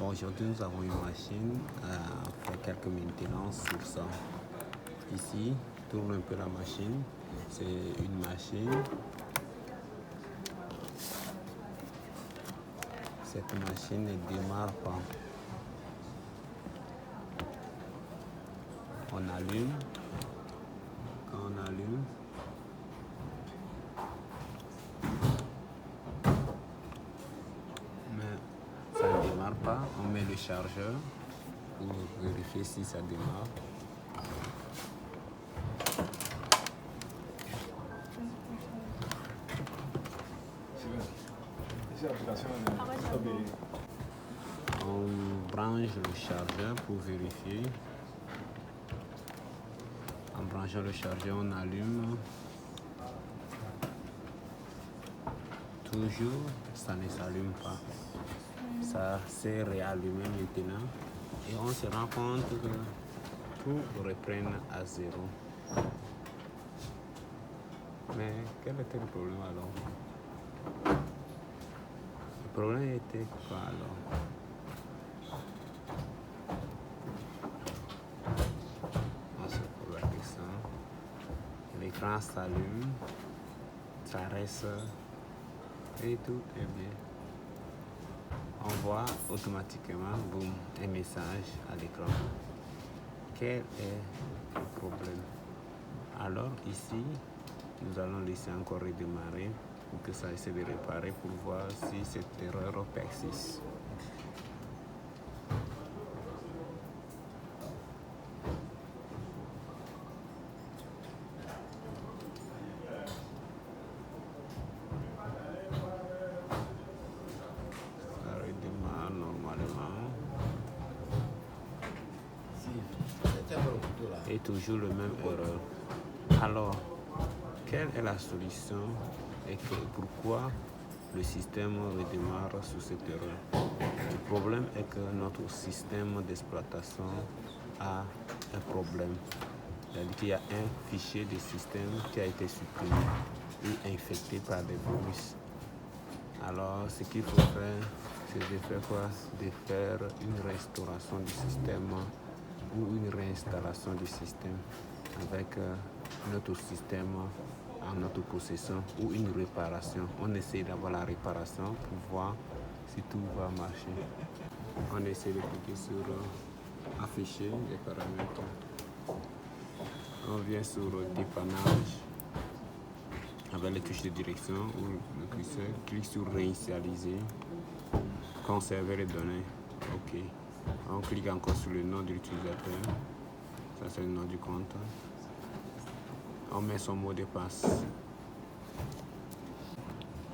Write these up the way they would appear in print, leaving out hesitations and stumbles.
Aujourd'hui, nous avons une machine à faire quelques maintenances sur ça. Ici, tourne un peu la machine. C'est une machine. Cette machine ne démarre pas. On allume. Quand on allume, mais ça ne démarre pas. On met le chargeur pour vérifier si ça démarre. On branche le chargeur pour vérifier. En branchant le chargeur, on allume. Toujours, ça ne s'allume pas. Ça s'est réallumé maintenant. Et on se rend compte que tout reprenne à zéro. Mais quel était le problème alors? Le problème était quoi alors? On se pose la question. L'écran s'allume, ça reste et tout est bien. On voit automatiquement, boum, un message à l'écran. Quel est le problème? Alors ici, nous allons laisser encore redémarrer pour que ça essaie de réparer pour voir si cette erreur persiste. Ça redémarre normalement. Et toujours le même erreur. Alors, quelle est la solution et pourquoi le système redémarre sous cette erreur? Le problème est que notre système d'exploitation a un problème. C'est-à-dire qu'il y a un fichier de système qui a été supprimé ou infecté par des virus. Alors, ce qu'il faut faire, c'est de faire quoi? De faire une restauration du système ou une réinstallation du système avec notre système en notre possession ou une réparation. On essaie d'avoir la réparation pour voir si tout va marcher. On essaie de cliquer sur afficher les paramètres. On vient sur dépannage avec les touches de direction ou le curseur, clique sur réinitialiser, conserver les données. OK. On clique encore sur le nom de l'utilisateur. Ça c'est le nom du compte. On met son mot de passe.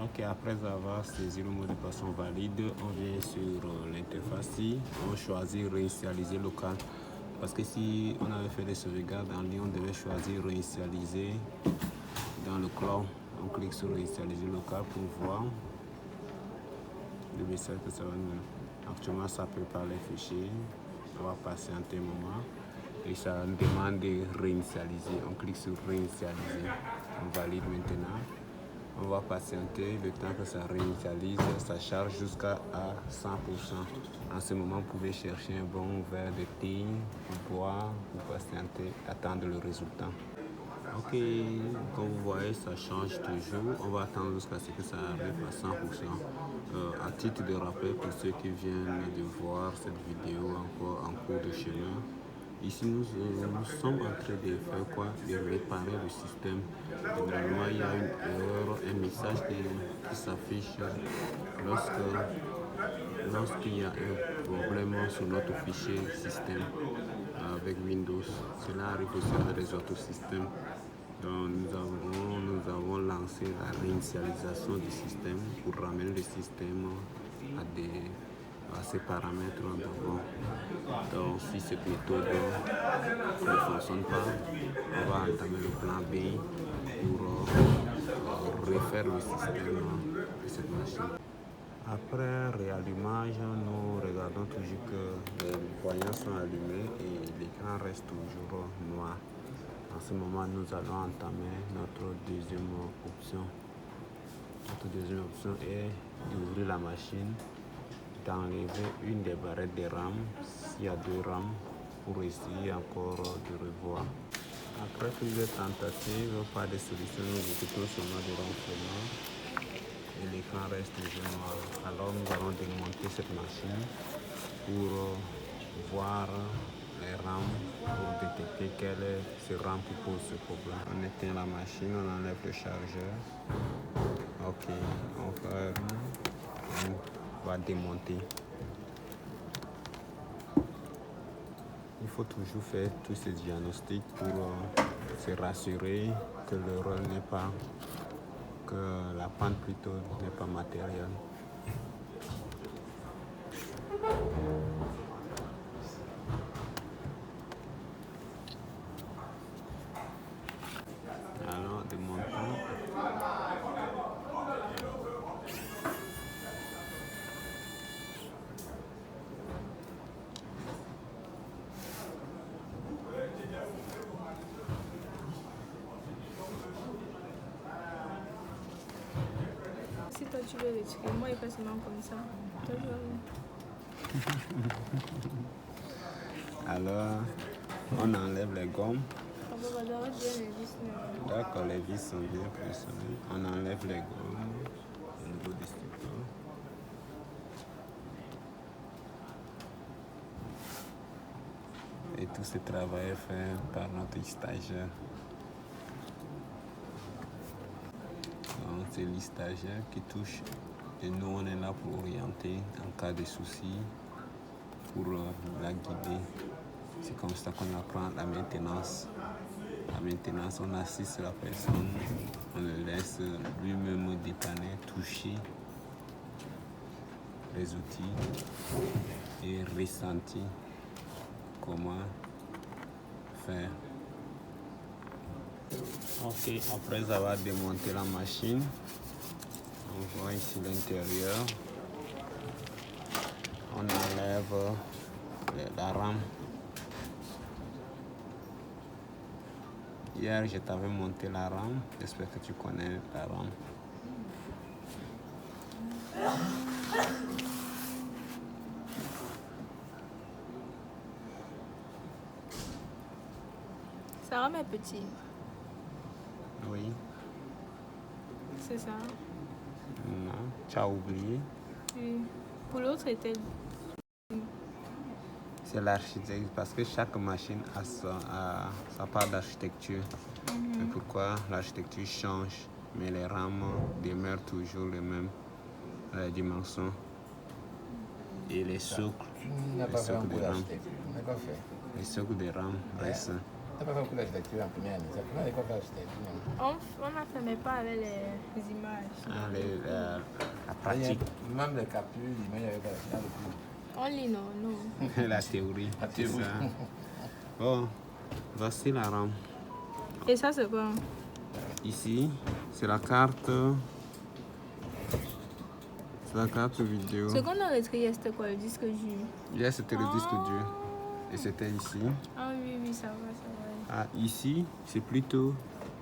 Ok, après avoir saisi le mot de passe valide, on vient sur l'interface. On choisit réinitialiser local. Parce que si on avait fait des sauvegardes en ligne, on devait choisir réinitialiser dans le cloud. On clique sur réinitialiser local pour voir le message que ça va nous. Actuellement, ça prépare les fichiers. On va patienter un moment. Et ça nous demande de réinitialiser. On clique sur réinitialiser. On valide maintenant. On va patienter le temps que ça réinitialise. Ça charge jusqu'à 100%. En ce moment, vous pouvez chercher un bon verre de thé pour boire, pour patienter, attendre le résultat. Ok, comme vous voyez, ça change toujours. On va attendre jusqu'à ce que ça arrive à 100%. À titre de rappel pour ceux qui viennent de voir cette vidéo encore en cours de chemin, ici nous sommes en train de faire quoi? De réparer le système. Généralement, il y a une erreur, un message qui s'affiche lorsqu'il y a un problème sur notre fichier système avec Windows. Cela arrive aussi avec les autres systèmes. Donc, nous avons lancé la réinitialisation du système pour ramener le système à ces paramètres d'avant. Donc, si cette méthode ne fonctionne pas, on va entamer le plan B pour refaire le système de cette machine. Après réallumage, nous regardons toujours que les voyants sont allumés et l'écran reste toujours noir. En ce moment, nous allons entamer notre deuxième option. Notre deuxième option est d'ouvrir la machine d'enlever une des barrettes de RAM. S'il y a 2 RAM, pour essayer encore de revoir. Après plusieurs tentatives, pas de solution, nous écoutons seulement de ronflements et l'écran reste toujours noir. Alors nous allons démonter cette machine pour voir les RAM, pour détecter quel est ce RAM qui pose ce problème. On éteint la machine, on enlève le chargeur. Ok, on va démonter. Il faut toujours faire tous ces diagnostics pour se rassurer que l'erreur n'est pas, que la panne plutôt n'est pas matérielle. Alors, démontons. Si toi tu veux retirer, moi il fait seulement comme ça. Toi, Alors, on enlève les gommes. D'accord, les vis sont bien pressionnées. On enlève les gommes au niveau du support. Et tout ce travail est fait par notre stagiaire. Donc, c'est le stagiaire qui touche. Et nous, on est là pour orienter en cas de souci, pour la guider. C'est comme ça qu'on apprend la maintenance. La maintenance, on assiste la personne, on le laisse lui-même dépanner, toucher les outils et ressentir comment faire. Ok, après avoir démonté la machine, on voit ici l'intérieur. On enlève la RAM. Hier, je t'avais monté la RAM. J'espère que tu connais la RAM. Ça RAM est petit. Oui. C'est ça. Non, tu as oublié. Oui. Pour l'autre était. C'est l'architecture, parce que chaque machine a sa part d'architecture. Et pourquoi l'architecture change, mais les rames demeurent toujours les mêmes dimensions. Et les socles, Les socles des rames restent. Tu n'as pas fait un coup d'architecture en première année. C'est la première école d'architecture. On a fait, mais pas avec les images. Ah, la pratique. Même les captures, l'image, il n'y avait pas dans le cours. On lit, non. La théorie. La théorie. Ça. Bon, voici la rame. Et ça, c'est quoi? Ici, c'est la carte. C'est la carte vidéo. Ce qu'on a retiré, c'était quoi, le disque dur? Hier, c'était le disque dur. Et c'était ici. Ah oui, ça va. Ah, ici, c'est plutôt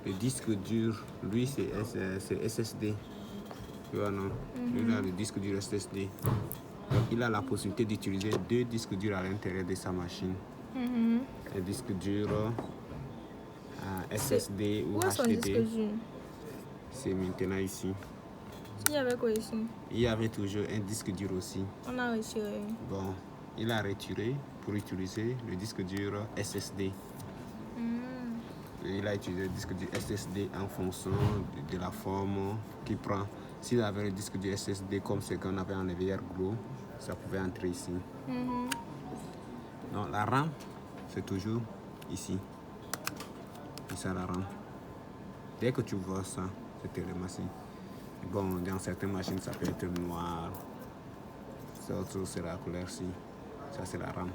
le disque dur. Lui, c'est SSD. Tu vois, non? Lui, il a le disque dur SSD. Donc, il a la possibilité d'utiliser 2 disques durs à l'intérieur de sa machine. Un disque dur SSD ou Où est son disque HDD. dur? C'est maintenant ici. Il y avait quoi ici? Il y avait toujours un disque dur aussi. On a retiré. Bon, il a retiré pour utiliser le disque dur SSD. Il a utilisé le disque dur SSD en fonction de la forme qu'il prend. S'il avait le disque dur SSD comme ce qu'on avait en EVR gros, ça pouvait entrer ici. Donc la RAM, c'est toujours ici. Et ça la RAM. Dès que tu vois ça, c'est télématie. Bon, dans certaines machines, ça peut être noir. Ça autre c'est la couleur-ci. Ça, c'est la RAM.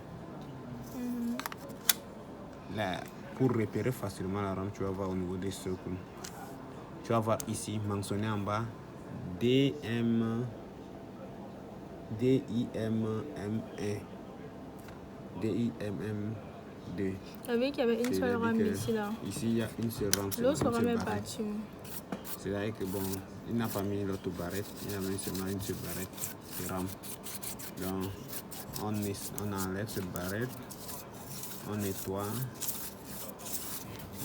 Là, pour repérer facilement la RAM, tu vas voir au niveau des socles. Tu vas voir ici, mentionné en bas, DIMM1. DIMM1. 2. J'avais qu'il y avait une seule rame ici là. Ici, il y a une seule rame. L'autre rame est partie. C'est-à-dire que bon, il n'a pas mis l'autre barrette, il a mis seulement une seule barrette de rame. Donc, on enlève cette barrette, on nettoie,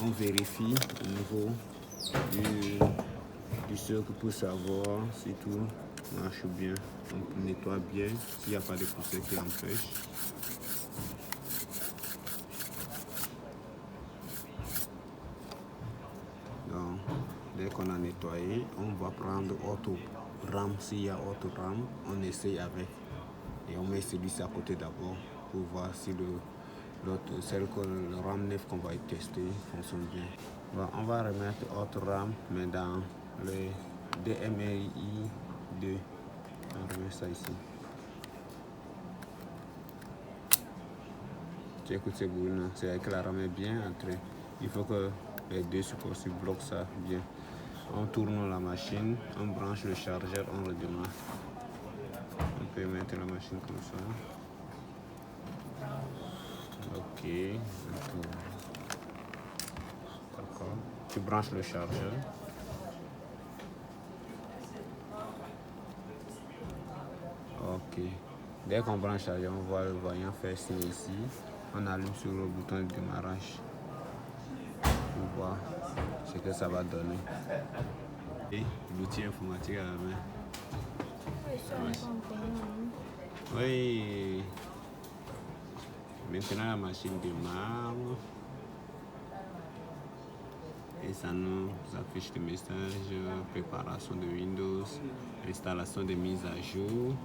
on vérifie au niveau du cercle pour savoir si tout marche bien. On nettoie bien s'il n'y a pas de poussière qui empêche. Donc, dès qu'on a nettoyé, on va prendre autre rame. S'il y a autre rame, on essaye avec. Et on met celui-ci à côté d'abord pour voir si celle que le rame neuf qu'on va tester fonctionne bien. Bon, on va remettre autre rame, mais dans le DMRI 2. On remet ça ici. Tu écoutes ces bruits, c'est que la rame est bien entrée. Il faut que les deux supports bloquent ça bien. On tourne la machine, on branche le chargeur, on redémarre. On peut mettre la machine comme ça. Ok, d'accord. Tu branches le chargeur. Ok. Dès qu'on branche le chargeur, on voit le voyant faire signe ici. On allume sur le bouton de démarrage pour voir ce que ça va donner. Et l'outil informatique à la main. Oui. Maintenant la machine démarre et ça nous affiche le message préparation de Windows, installation de mise à jour.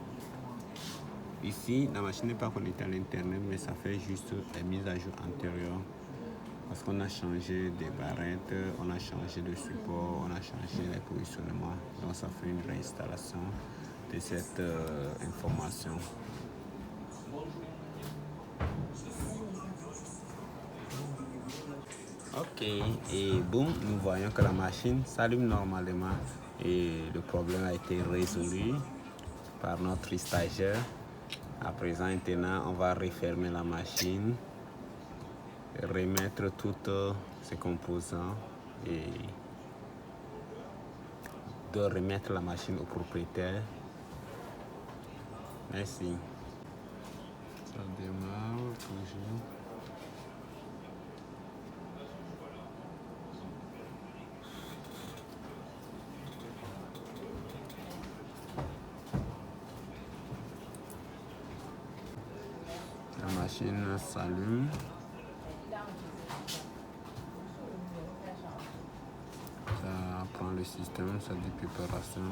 Ici, la machine n'est pas connectée à l'internet, mais ça fait juste la mise à jour antérieure. Parce qu'on a changé des barrettes, on a changé de support, on a changé les positionnements. Donc ça fait une réinstallation de cette information. Ok, et boum, nous voyons que la machine s'allume normalement et le problème a été résolu par notre stagiaire. À présent, maintenant, on va refermer la machine, remettre tous ses composants et de remettre la machine au propriétaire. Merci. Ça démarre toujours. La machine s'allume. Ça prend le système, ça dit préparation.